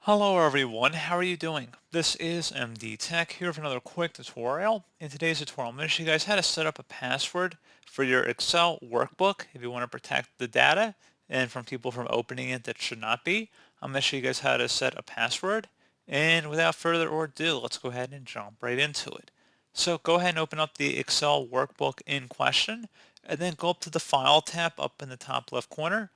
Hello everyone, how are you doing? This is MD Tech here with another quick tutorial. In today's tutorial, I'm going to show you guys how to set up a password for your Excel workbook if you want to protect the data and from people from opening it that should not be. I'm going to show you guys how to set a password. And without further ado, let's go ahead and jump right into it. So go ahead and open up the Excel workbook in question and then go up to the File tab up in the top left corner.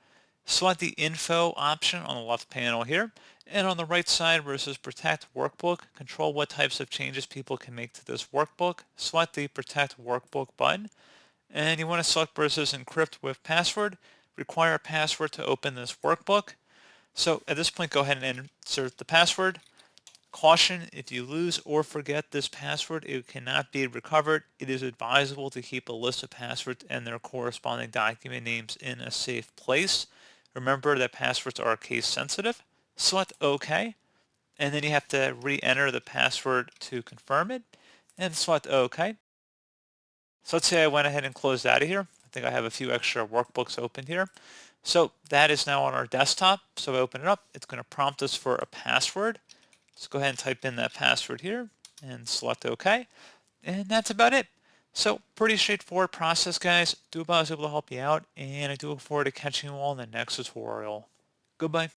Select the Info option on the left panel here. And on the right side where it says Protect Workbook, control what types of changes people can make to this workbook. Select the Protect Workbook button. And you want to select where it says Encrypt with Password. Require a password to open this workbook. So at this point, go ahead and insert the password. Caution, if you lose or forget this password, it cannot be recovered. It is advisable to keep a list of passwords and their corresponding document names in a safe place. Remember that passwords are case sensitive. Select OK, and then you have to re-enter the password to confirm it, and select OK. So let's say I went ahead and closed out of here. I think I have a few extra workbooks open here. So that is now on our desktop. So I open it up. It's going to prompt us for a password. So go ahead and type in that password here and select OK. And that's about it. So pretty straightforward process, guys. Do hope I was able to help you out, and I do look forward to catching you all in the next tutorial. Goodbye.